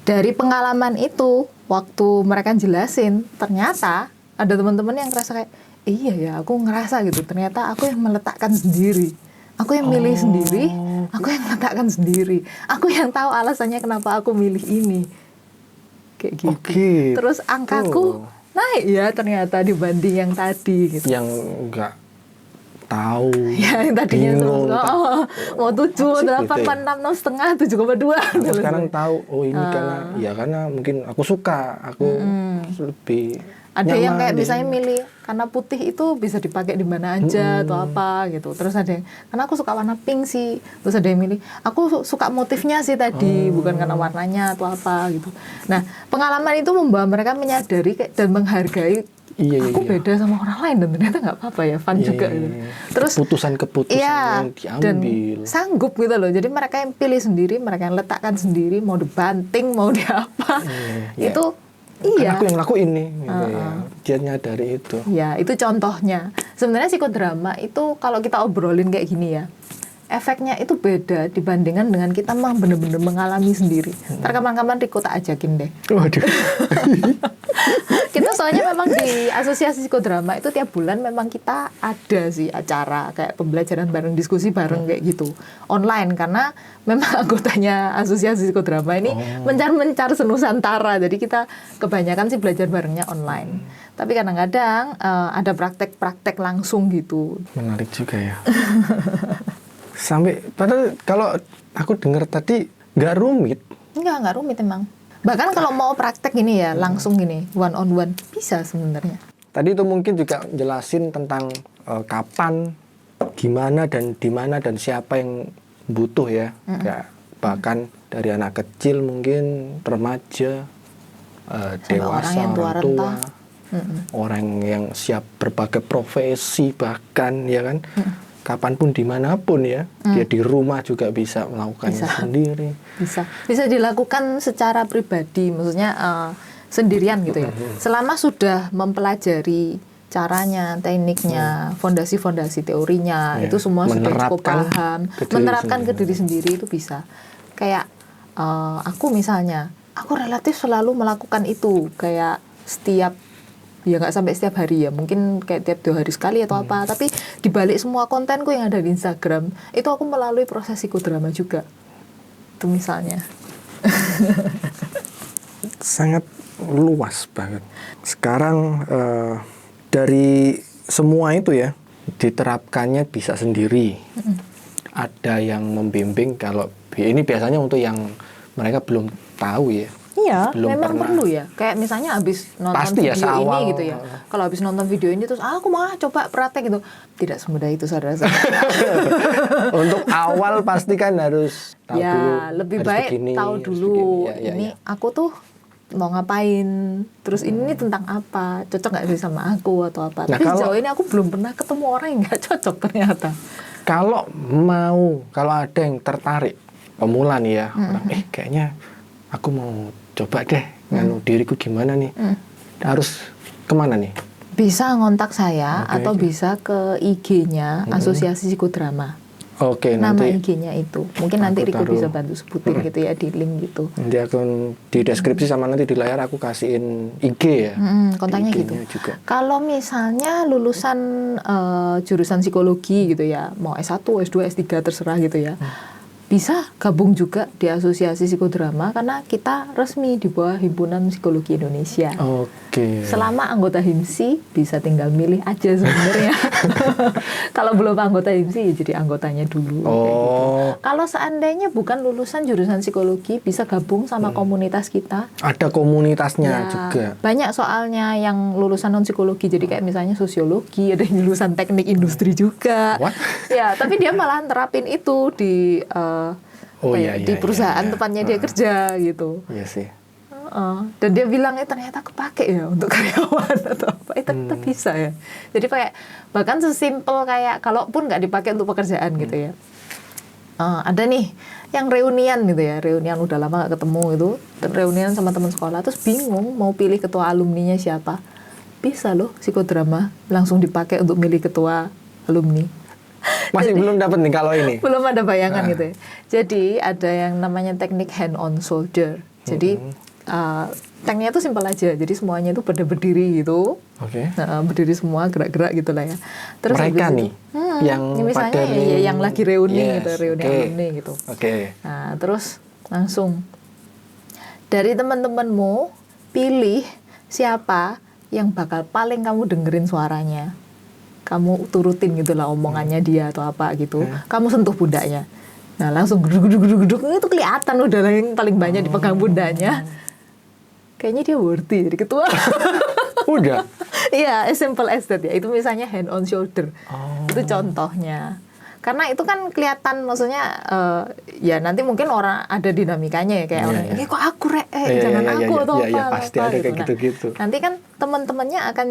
B: dari pengalaman itu waktu mereka jelasin, ternyata ada teman-teman yang ngerasa kayak iya ya, aku ngerasa gitu. Ternyata aku yang meletakkan sendiri. Aku yang milih sendiri, aku yang meletakkan sendiri. Aku yang tahu alasannya kenapa aku milih ini. Kayak gitu. Terus angkaku naik ya ternyata dibanding yang tadi gitu.
A: Yang enggak tahu.
B: Ya, yang tadinya mau 7, 8, 6, 6,5, 7,2.
A: Aku sekarang tahu, ini karena mungkin aku suka, aku lebih
B: ada
A: nyaman
B: yang kayak misalnya milih karena putih itu bisa dipakai di mana aja atau apa gitu. Terus ada yang karena aku suka warna pink sih. Terus ada yang milih aku suka motifnya sih tadi, bukan karena warnanya atau apa gitu. Nah, pengalaman itu membawa mereka menyadari dan menghargai aku beda sama orang lain dan ternyata nggak apa-apa ya, fun juga gitu. Terus
A: keputusan yang diambil
B: dan sanggup gitu loh. Jadi mereka yang pilih sendiri, mereka yang letakkan sendiri, mau dibanting, mau di apa. Itu
A: kan aku yang lakuin nih gitu ya. Dia nyadari itu.
B: Ya, itu contohnya. Sebenarnya psikodrama itu kalau kita obrolin kayak gini ya. efeknya itu beda dibandingkan dengan kita memang benar-benar mengalami sendiri. Ntar kapan-kapan Riko tak ajakin deh.
A: Waduh.
B: Kita soalnya memang di Asosiasi Psikodrama itu tiap bulan memang kita ada sih acara kayak pembelajaran bareng, diskusi bareng kayak gitu online, karena memang anggotanya Asosiasi Psikodrama ini mencar senusantara, jadi kita kebanyakan sih belajar barengnya online. Tapi kadang-kadang ada praktek-praktek langsung gitu.
A: Menarik juga ya. Sampai padahal kalau aku dengar tadi nggak rumit.
B: Nggak rumit emang. Bahkan kalau mau praktek gini ya, langsung gini, one on one, bisa sebenarnya.
A: Tadi itu mungkin juga jelasin tentang kapan, gimana dan di mana dan siapa yang butuh ya. Kayak bahkan dari anak kecil mungkin, remaja, dewasa, orang tua, orang yang siap berbagai profesi bahkan ya kan. Kapanpun dimanapun ya, dia di rumah juga bisa melakukannya sendiri.
B: Bisa dilakukan secara pribadi, maksudnya sendirian gitu ya. Selama sudah mempelajari caranya, tekniknya, fondasi-fondasi teorinya, itu semua sudah cukup paham. Menerapkan ke diri sendiri itu bisa. Kayak aku misalnya, aku relatif selalu melakukan itu, kayak setiap, ya nggak sampai setiap hari ya, mungkin kayak tiap 2 hari sekali atau apa, tapi dibalik semua kontenku yang ada di Instagram itu aku melalui proses psikodrama juga, itu misalnya.
A: Sangat luas banget. Sekarang dari semua itu ya diterapkannya bisa sendiri. Ada yang membimbing, kalau ini biasanya untuk yang mereka belum tahu ya.
B: Iya,
A: belum
B: memang
A: pernah.
B: perlu ya. Kayak misalnya habis nonton
A: Pasti ya,
B: video
A: seawal.
B: ini gitu ya. Kalau habis nonton video ini terus aku mau coba praktek gitu. Tidak semudah itu, saudara.
A: Untuk awal pasti kan harus tahu
B: ya,
A: dulu.
B: lebih
A: harus
B: baik
A: begini,
B: tahu
A: harus
B: dulu
A: begini. Ya,
B: ini aku tuh mau ngapain. Terus ini tentang apa? Cocok nggak sih sama aku atau apa?
A: Nah,
B: Tapi
A: kalau-
B: sejauh ini aku belum pernah ketemu orang yang nggak cocok ternyata.
A: Kalau ada yang tertarik, pemula nih ya, orang, kayaknya aku mau coba deh, nganu diriku gimana nih, harus kemana nih?
B: Bisa ngontak saya
A: Oke,
B: atau bisa ke IG-nya Asosiasi Psikodrama.
A: Oke,
B: Nama
A: nanti
B: IG-nya itu. Mungkin nanti
A: aku
B: Riko
A: taruh.
B: bisa bantu sebutin gitu ya di link gitu.
A: nanti aku di deskripsi sama nanti di layar aku kasihin IG ya.
B: Kontaknya gitu.
A: IG-nya juga.
B: Kalau misalnya lulusan jurusan psikologi gitu ya, mau S1, S2, S3 terserah gitu ya. Bisa gabung juga di Asosiasi Psikodrama karena kita resmi di bawah Himpunan Psikologi Indonesia.
A: Oke.
B: Selama anggota HIMSI bisa tinggal milih aja sebenarnya. Kalau belum anggota HIMSI ya jadi anggotanya dulu. Kayak gitu. Kalau seandainya bukan lulusan jurusan psikologi bisa gabung sama komunitas kita.
A: Ada komunitasnya
B: Ya,
A: juga.
B: banyak soalnya yang lulusan non psikologi, jadi kayak misalnya sosiologi, ada yang lulusan teknik industri juga.
A: What?
B: Ya, tapi dia malah terapin itu di di perusahaan tempatnya dia kerja gitu.
A: Iya sih.
B: Dan dia bilang ternyata kepake ya untuk karyawan atau apa, ternyata bisa ya. Jadi kayak bahkan sesimpel kayak kalaupun nggak dipakai untuk pekerjaan gitu ya. Ada nih yang reunian gitu ya, reunian udah lama nggak ketemu itu, reunian sama teman sekolah, terus bingung mau pilih ketua alumninya siapa. Bisa loh psikodrama langsung dipakai untuk milih ketua alumni.
A: Masih belum dapat nih kalau ini.
B: Belum ada bayangan gitu ya. Jadi ada yang namanya teknik hand on shoulder. Jadi tekniknya itu simpel aja. Jadi semuanya itu pada berdiri gitu.
A: Oke.
B: Berdiri semua, gerak-gerak gitu lah ya. Terus
A: Mereka
B: habis
A: nih
B: itu,
A: yang
B: misalnya
A: pada
B: ya, yang lagi reuni
A: Yes,
B: gitu, reuni
A: oke.
B: alumni gitu.
A: Oke.
B: Nah, terus langsung dari teman-temanmu pilih siapa yang bakal paling kamu dengerin suaranya. Kamu turutin gitu lah omongannya dia atau apa gitu. Kamu sentuh pundaknya. Nah, langsung geduk-geduk itu kelihatan udah lah yang paling banyak dipegang pundaknya. Kayaknya dia worthy jadi ketua.
A: Udah.
B: Iya, as simple as that ya. Itu misalnya hand on shoulder. Itu contohnya. Karena itu kan kelihatan, maksudnya ya nanti mungkin orang ada dinamikanya ya kayak orang, kok aku jangan aku atau apa.
A: Pasti ada kayak
B: Nah,
A: gitu-gitu.
B: nanti kan teman-temannya akan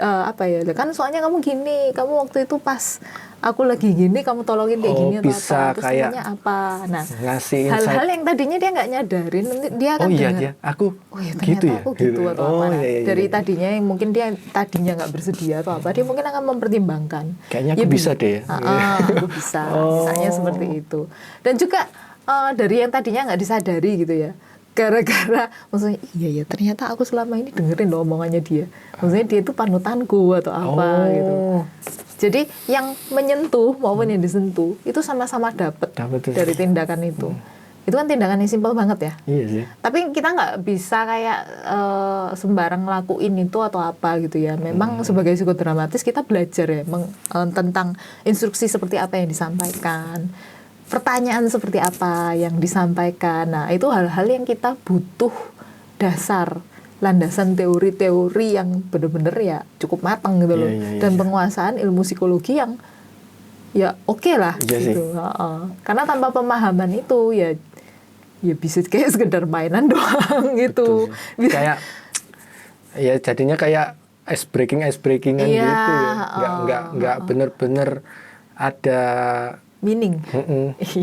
B: apa ya? Kan soalnya kamu gini, kamu waktu itu pas aku lagi gini, kamu tolongin kayak gini atau
A: bisa
B: apa, terus
A: kayak
B: namanya apa. Nah,
A: ngasih
B: hal-hal
A: insight.
B: yang tadinya dia nggak nyadarin, nanti dia akan
A: Oh iya
B: dengar,
A: dia, aku
B: oh ya ternyata
A: gitu ya.
B: aku gitu atau apa. Nah,
A: iya,
B: dari
A: iya.
B: tadinya yang mungkin dia tadinya nggak bersedia atau apa, dia mungkin akan mempertimbangkan.
A: Kayaknya aku bisa deh ya.
B: Aku bisa, misalnya seperti itu. Dan juga dari yang tadinya nggak disadari gitu ya, gara-gara maksudnya iya ya ternyata aku selama ini dengerin loh omongannya dia, maksudnya dia itu panutanku atau apa gitu. Jadi yang menyentuh maupun yang disentuh itu sama-sama dapat dari tindakan itu. Itu kan tindakan yang simpel banget ya.
A: Iya sih.
B: Tapi kita nggak bisa kayak sembarang ngelakuin itu atau apa gitu ya. Memang sebagai psikodramatis kita belajar ya tentang instruksi seperti apa yang disampaikan, pertanyaan seperti apa yang disampaikan. Nah, itu hal-hal yang kita butuh dasar, landasan teori-teori yang benar-benar ya cukup matang gitu loh. Dan penguasaan ilmu psikologi yang ya oke lah gitu. Karena tanpa pemahaman itu ya bisa kayak sekedar mainan doang gitu.
A: Kayak ya jadinya kayak ice breakingan gitu ya. Nggak bener-bener ada
B: meaning.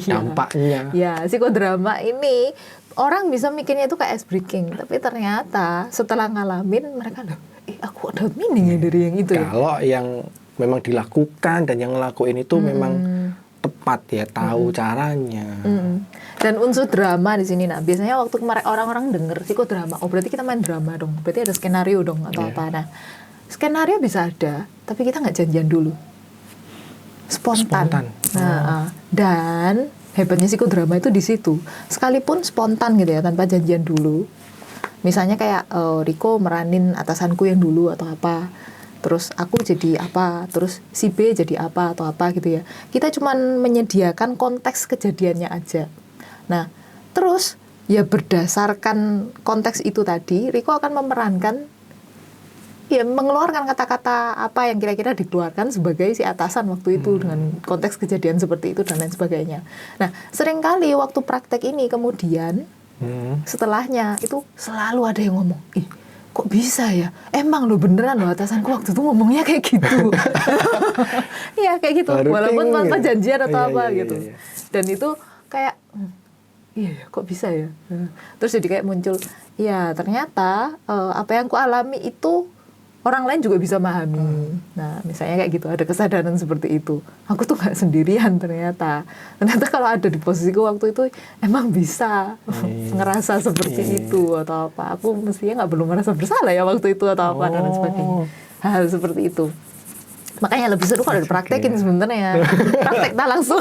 A: Dampaknya.
B: Ya, psikodrama ini orang bisa mikirnya itu kayak ice breaking, tapi ternyata setelah ngalamin mereka aku ada meaning ya dari yang itu ya.
A: Kalau yang memang dilakukan dan yang ngelakuin itu memang tepat ya, tahu caranya.
B: Dan unsur drama di sini, nah biasanya waktu orang-orang denger psikodrama, oh berarti kita main drama dong, berarti ada skenario dong atau apa. Nah, skenario bisa ada, tapi kita nggak janjian dulu. Spontan. Nah, dan hebatnya psikodrama itu di situ. Sekalipun spontan gitu ya, tanpa janjian dulu. Misalnya kayak Riko meranin atasanku yang dulu atau apa. Terus aku jadi apa, terus si B jadi apa atau apa gitu ya. Kita cuman menyediakan konteks kejadiannya aja. Nah, terus ya berdasarkan konteks itu tadi, Riko akan memerankan ya mengeluarkan kata-kata apa yang kira-kira dikeluarkan sebagai si atasan waktu itu dengan konteks kejadian seperti itu dan lain sebagainya. Nah, seringkali waktu praktek ini kemudian setelahnya itu selalu ada yang ngomong, ih kok bisa ya? Emang lo beneran lo atasanku waktu itu ngomongnya kayak gitu. Iya kayak gitu, walaupun tanpa janjian atau apa gitu. Dan itu kayak iya kok bisa ya? Terus jadi kayak muncul, ya ternyata apa yang ku alami itu orang lain juga bisa memahami. Nah, misalnya kayak gitu, ada kesadaran seperti itu. Aku tuh nggak sendirian ternyata. Ternyata kalau ada di posisiku waktu itu, emang bisa ngerasa seperti itu atau apa. Aku mestinya nggak perlu merasa bersalah ya waktu itu atau apa dan sebagainya. Hal seperti itu. Makanya lebih seru kalau dipraktekin sebenarnya. Praktek tak langsung.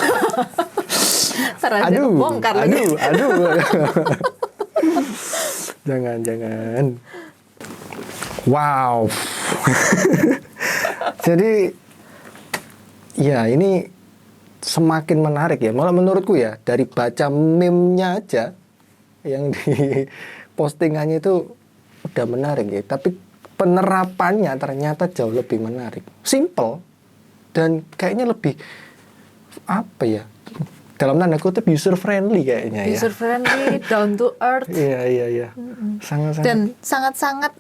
A: Aduh,
B: bongkar lagi.
A: Aduh. Jangan. Wow. Jadi ya ini semakin menarik ya. Malah menurutku ya dari baca meme-nya aja yang di postingannya itu udah menarik ya. Tapi penerapannya ternyata jauh lebih menarik. Simple dan kayaknya lebih apa ya? Dalam tanda kutip user friendly kayaknya ya.
B: User friendly, down to earth.
A: Iya. Sangat-sangat.
B: Dan sangat-sangat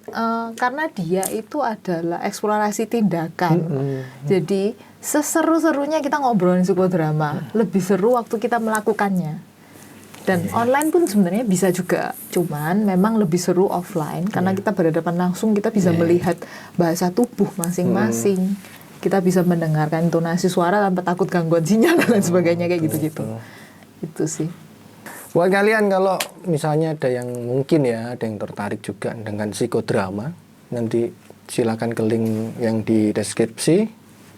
B: karena dia itu adalah eksplorasi tindakan. Jadi seseru-serunya kita ngobrolin psikodrama, lebih seru waktu kita melakukannya. Dan online pun sebenarnya bisa juga, cuman memang lebih seru offline karena kita berhadapan langsung, kita bisa melihat bahasa tubuh masing-masing. Kita bisa mendengarkan intonasi suara tanpa takut gangguan sinyal dan lain sebagainya kayak gitu-gitu. Itu sih.
A: Buat kalian kalau misalnya ada yang mungkin ya ada yang tertarik juga dengan psikodrama, nanti silakan ke link yang di deskripsi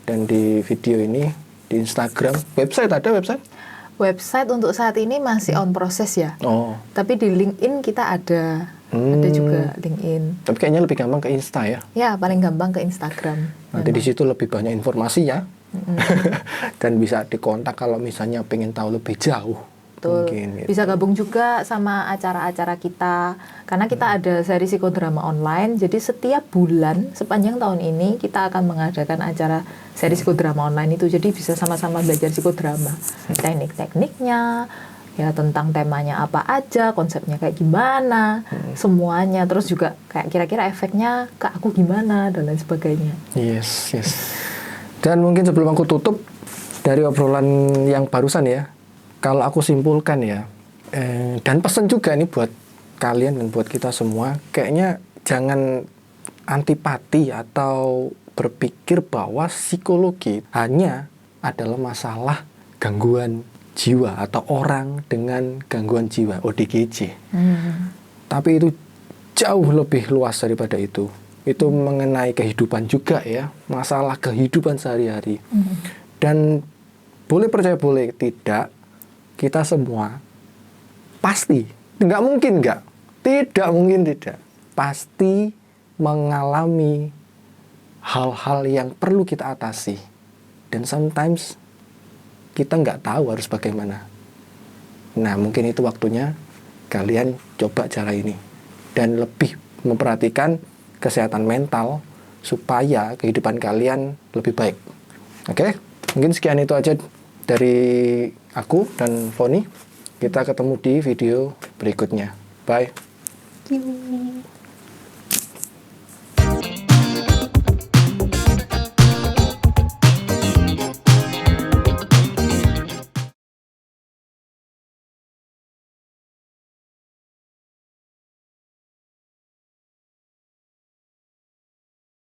A: dan di video ini di Instagram. Website ada website?
B: Website untuk saat ini masih on proses ya. Tapi di LinkedIn kita ada. Ada juga LinkedIn.
A: Tapi kayaknya lebih gampang ke Insta ya?
B: Ya, paling gampang ke Instagram.
A: Nanti di situ lebih banyak informasinya. Dan bisa dikontak kalau misalnya pengen tahu lebih jauh.
B: Betul.
A: Mungkin, gitu.
B: Bisa gabung juga sama acara-acara kita. Karena kita ada seri psikodrama online. Jadi setiap bulan sepanjang tahun ini kita akan mengadakan acara seri psikodrama online itu. Jadi bisa sama-sama belajar psikodrama. Teknik-tekniknya, ya tentang temanya apa aja, konsepnya kayak gimana, semuanya, terus juga kayak kira-kira efeknya ke aku gimana dan lain sebagainya.
A: Yes. Dan mungkin sebelum aku tutup, dari obrolan yang barusan ya, kalau aku simpulkan ya, dan pesan juga nih buat kalian dan buat kita semua, kayaknya jangan antipati atau berpikir bahwa psikologi hanya adalah masalah gangguan jiwa atau orang dengan gangguan jiwa, ODGJ. Tapi itu jauh lebih luas daripada itu. Itu mengenai kehidupan juga ya, masalah kehidupan sehari-hari. Dan boleh percaya boleh tidak, kita semua pasti, tidak mungkin tidak, pasti mengalami hal-hal yang perlu kita atasi. Dan sometimes kita nggak tahu harus bagaimana. Nah, mungkin itu waktunya kalian coba cara ini. Dan lebih memperhatikan kesehatan mental supaya kehidupan kalian lebih baik. Oke? Mungkin sekian itu aja dari aku dan Foni. Kita ketemu di video berikutnya. Bye.
B: Yuk.